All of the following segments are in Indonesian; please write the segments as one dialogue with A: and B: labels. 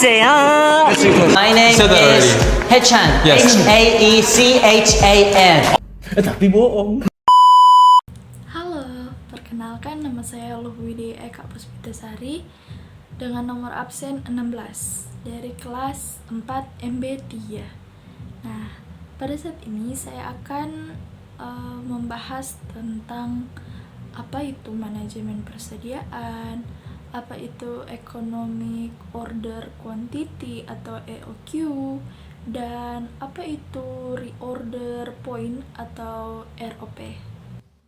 A: 안녕하세요.
B: My name
C: Said that
B: is
C: already.
B: Haechan.
C: Yes.
B: Haechan.
A: Tapi bohong.
D: Halo, perkenalkan nama saya Luhwidi Eka Puspitasari dengan nomor absen 16 dari kelas 4 MB3. Nah, pada saat ini saya akan membahas tentang apa itu manajemen persediaan, apa itu economic order quantity atau EOQ, dan apa itu reorder point atau ROP.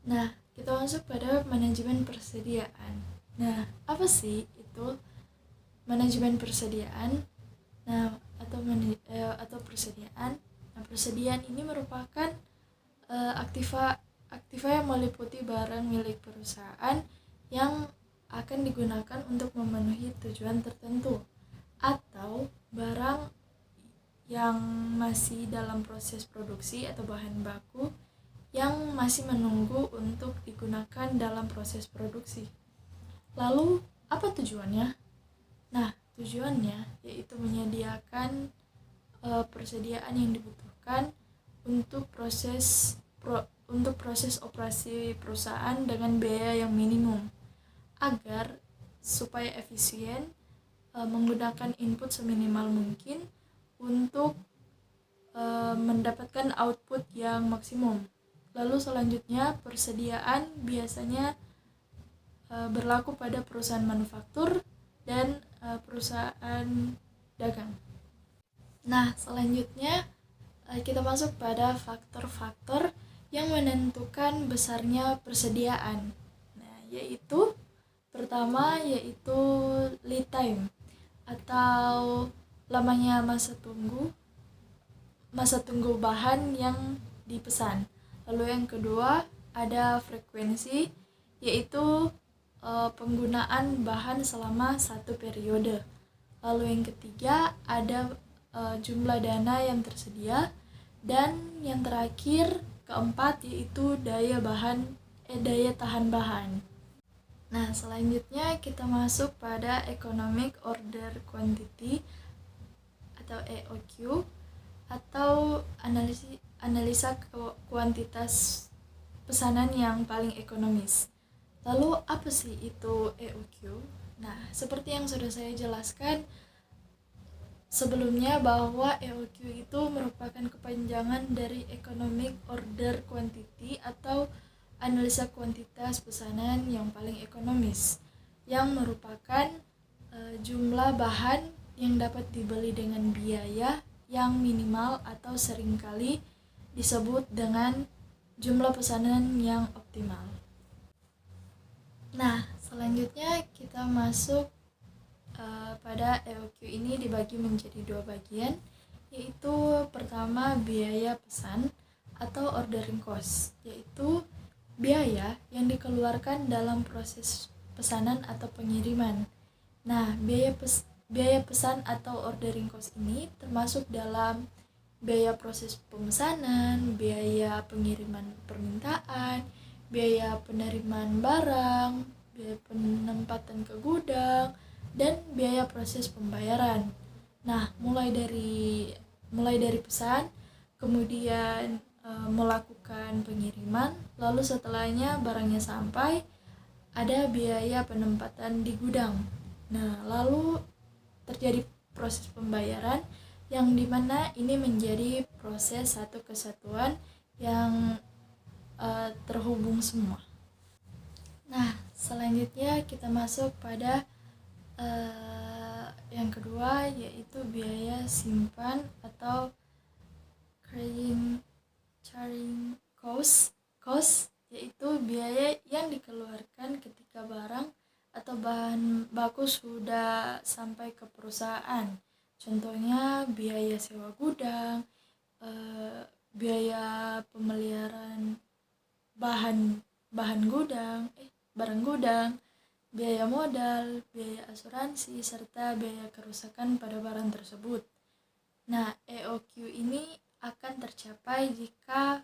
D: Nah, kita masuk pada manajemen persediaan. Nah, apa sih itu manajemen persediaan? Nah, atau persediaan. Nah, persediaan ini merupakan aktiva yang meliputi barang milik perusahaan yang akan digunakan untuk memenuhi tujuan tertentu, atau barang yang masih dalam proses produksi atau bahan baku yang masih menunggu untuk digunakan dalam proses produksi. Lalu, apa tujuannya? Nah, tujuannya yaitu menyediakan persediaan yang dibutuhkan untuk proses operasi perusahaan dengan biaya yang minimum, agar supaya efisien menggunakan input seminimal mungkin untuk mendapatkan output yang maksimum. Lalu selanjutnya, persediaan biasanya berlaku pada perusahaan manufaktur dan perusahaan dagang. Nah, selanjutnya kita masuk pada faktor-faktor yang menentukan besarnya persediaan. Nah, yaitu pertama yaitu lead time atau lamanya masa tunggu bahan yang dipesan. Lalu yang kedua ada frekuensi, yaitu penggunaan bahan selama satu periode. Lalu yang ketiga ada jumlah dana yang tersedia, dan yang terakhir keempat yaitu daya tahan bahan. Nah, selanjutnya kita masuk pada economic order quantity atau EOQ atau analisa kuantitas pesanan yang paling ekonomis. Lalu apa sih itu EOQ? Nah, seperti yang sudah saya jelaskan sebelumnya bahwa EOQ itu merupakan kepanjangan dari Economic Order Quantity atau analisa kuantitas pesanan yang paling ekonomis, yang merupakan jumlah bahan yang dapat dibeli dengan biaya yang minimal atau seringkali disebut dengan jumlah pesanan yang optimal. Nah, selanjutnya kita masuk pada EOQ ini dibagi menjadi dua bagian, yaitu pertama biaya pesan atau ordering cost, yaitu biaya yang dikeluarkan dalam proses pesanan atau pengiriman. Nah, biaya pesan atau ordering cost ini termasuk dalam biaya proses pemesanan, biaya pengiriman permintaan, biaya penerimaan barang, biaya penempatan ke gudang, dan biaya proses pembayaran. Nah, mulai dari pesan, kemudian melakukan pengiriman, lalu setelahnya barangnya sampai, ada biaya penempatan di gudang. Nah, lalu terjadi proses pembayaran yang dimana ini menjadi proses satu kesatuan yang terhubung semua. Nah, selanjutnya kita masuk pada yang kedua, yaitu biaya simpan atau carrying cost, yaitu biaya yang dikeluarkan ketika barang atau bahan baku sudah sampai ke perusahaan. Contohnya biaya sewa gudang, biaya pemeliharaan barang gudang, biaya modal, biaya asuransi, serta biaya kerusakan pada barang tersebut. Nah, EOQ ini akan tercapai jika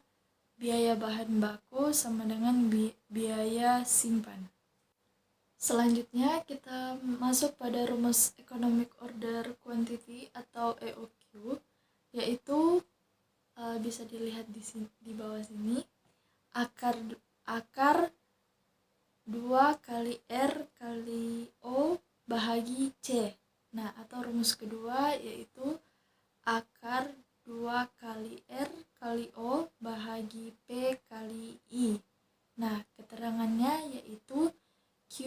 D: biaya bahan baku sama dengan biaya simpan. Selanjutnya kita masuk pada rumus economic order order quantity atau EOQ, yaitu bisa dilihat di bawah sini, akar 2 kali R kali O bahagi C. Nah, atau rumus kedua yaitu akar 2 kali R kali O bahagi P kali I. Nah, keterangannya yaitu Q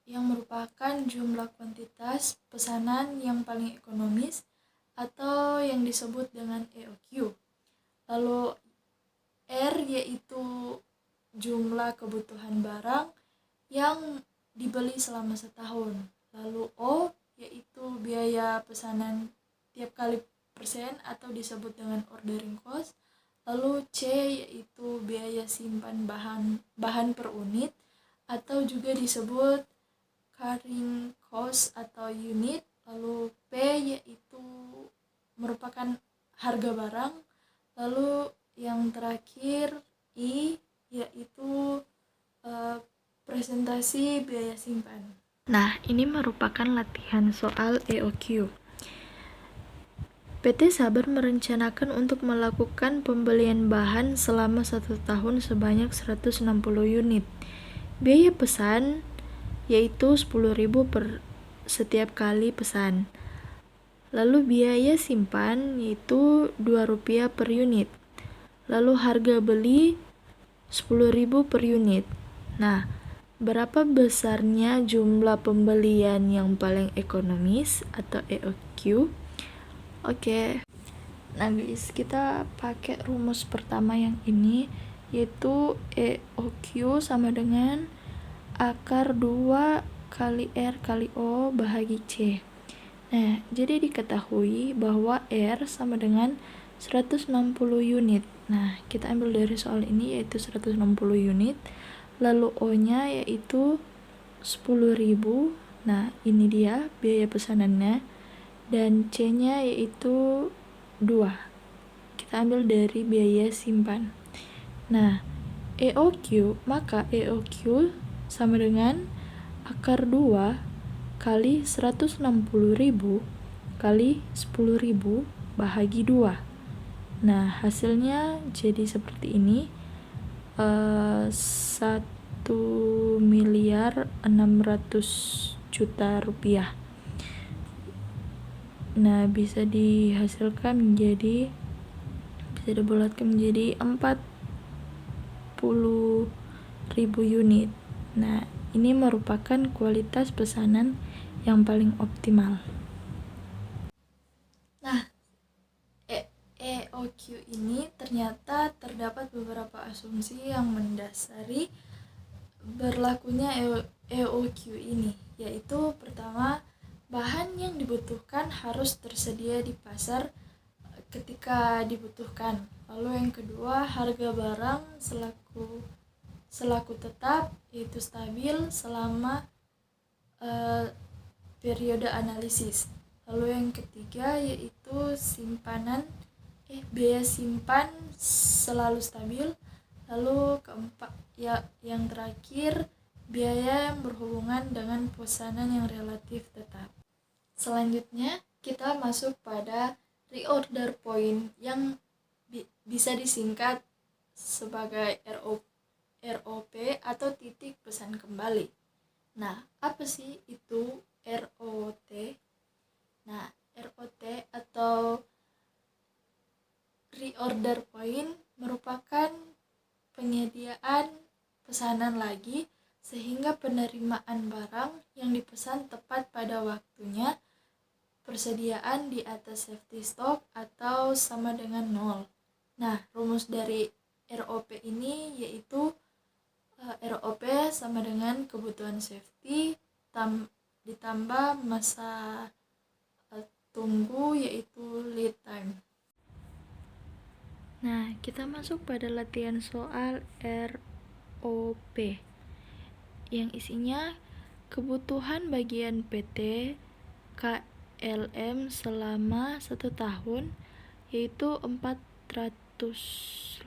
D: yang merupakan jumlah kuantitas pesanan yang paling ekonomis atau yang disebut dengan EOQ. Lalu R yaitu jumlah kebutuhan barang yang dibeli selama setahun. Lalu O yaitu biaya pesanan tiap kali persen atau disebut dengan ordering cost. Lalu C yaitu biaya simpan bahan per unit atau juga disebut carrying cost atau unit. Lalu P yaitu merupakan harga barang. Lalu yang terakhir I yaitu presentasi biaya simpan. Nah, ini merupakan latihan soal EOQ. PT Sabar merencanakan untuk melakukan pembelian bahan selama 1 tahun sebanyak 160 unit. Biaya pesan yaitu 10.000 per setiap kali pesan. Lalu biaya simpan yaitu Rp2 per unit. Lalu harga beli 10.000 per unit. Nah, berapa besarnya jumlah pembelian yang paling ekonomis atau EOQ? Oke. Nah guys, kita pakai rumus pertama yang ini, yaitu EOQ sama dengan akar 2 kali R kali O bahagi C. Nah, jadi diketahui bahwa R sama dengan 160 unit. Nah, kita ambil dari soal ini yaitu 160 unit. Lalu O-nya yaitu 10.000. Nah, ini dia biaya pesanannya. Dan C-nya yaitu 2. Kita ambil dari biaya simpan. Nah, EOQ, maka EOQ sama dengan akar 2 kali 160.000 kali 10.000 bahagi 2. Nah, hasilnya jadi seperti ini. 1.600.000.000 rupiah. Nah, bisa dibulatkan menjadi 40.000 unit. Nah, ini merupakan kualitas pesanan yang paling optimal. Nah, EOQ ini ternyata terdapat beberapa asumsi yang mendasari berlakunya EOQ ini, yaitu pertama, bahan yang dibutuhkan harus tersedia di pasar ketika dibutuhkan. Lalu yang kedua, harga barang selaku tetap yaitu stabil selama periode analisis. Lalu yang ketiga yaitu biaya simpan selalu stabil. Lalu keempat yang terakhir, biaya yang berhubungan dengan pesanan yang relatif tetap. Selanjutnya kita masuk pada reorder point yang bisa disingkat sebagai ROP atau titik pesan kembali. Nah, apa sih itu ROT? Nah, ROT atau reorder point merupakan penyediaan pesanan lagi sehingga penerimaan barang yang dipesan tepat pada waktunya, persediaan di atas safety stock atau sama dengan 0. Nah, rumus dari ROP ini yaitu ROP sama dengan kebutuhan safety ditambah masa tunggu yaitu lead time. Nah, kita masuk pada latihan soal ROP yang isinya kebutuhan bagian PT KLM selama 1 tahun yaitu 480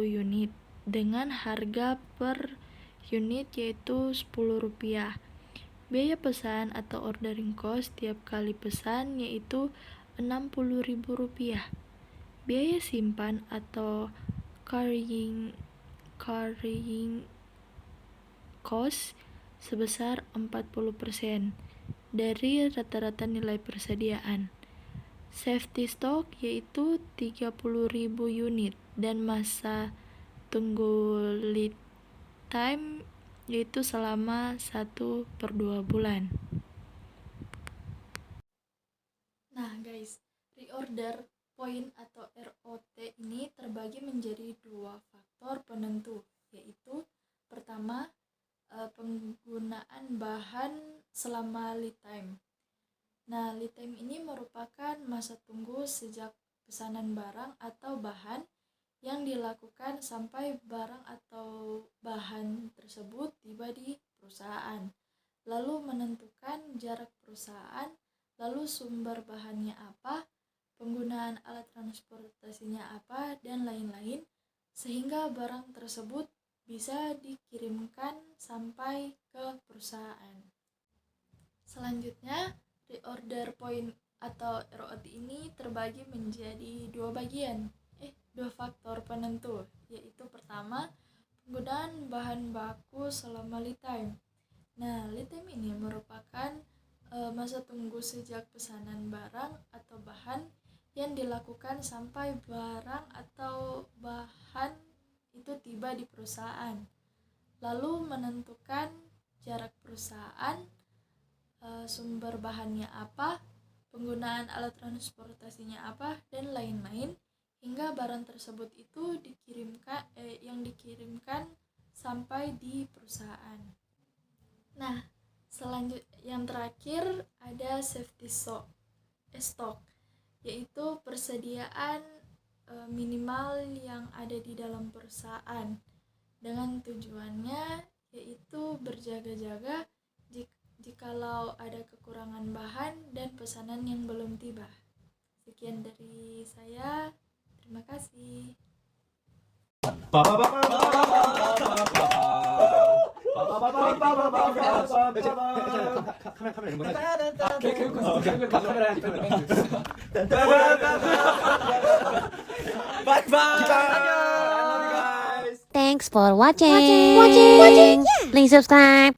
D: unit dengan harga per unit yaitu Rp10. Biaya pesan atau ordering cost tiap kali pesan yaitu Rp60.000. Biaya simpan atau carrying cost sebesar 40% dari rata-rata nilai persediaan. Safety stock yaitu 30.000 unit dan masa tunggu lead time yaitu selama 1/2 bulan. Nah guys, reorder point atau ROT ini terbagi menjadi 2 faktor penentu, yaitu pertama penggunaan bahan selama lead time. Nah, lead time ini merupakan masa tunggu sejak pesanan barang atau bahan yang dilakukan sampai barang atau bahan tersebut tiba di perusahaan, lalu menentukan jarak perusahaan, lalu sumber bahannya apa, penggunaan alat transportasinya apa, dan lain-lain, sehingga barang tersebut bisa dikirimkan sampai ke perusahaan. Selanjutnya, reorder point atau ROT ini terbagi menjadi 2 faktor penentu, yaitu pertama, penggunaan bahan baku selama lead time. Nah, lead time ini merupakan masa tunggu sejak pesanan barang atau bahan yang dilakukan sampai barang atau bahan itu tiba di perusahaan. Lalu menentukan jarak perusahaan, sumber bahannya apa, penggunaan alat transportasinya apa, dan lain-lain, hingga barang tersebut itu dikirimkan sampai di perusahaan. Nah, yang terakhir ada safety stock, yaitu persediaan minimal yang ada di dalam perusahaan dengan tujuannya yaitu berjaga-jaga jikalau ada kekurangan bahan dan pesanan yang belum tiba. Sekian dari saya. Terima kasih.
A: Thanks for watching. Please subscribe.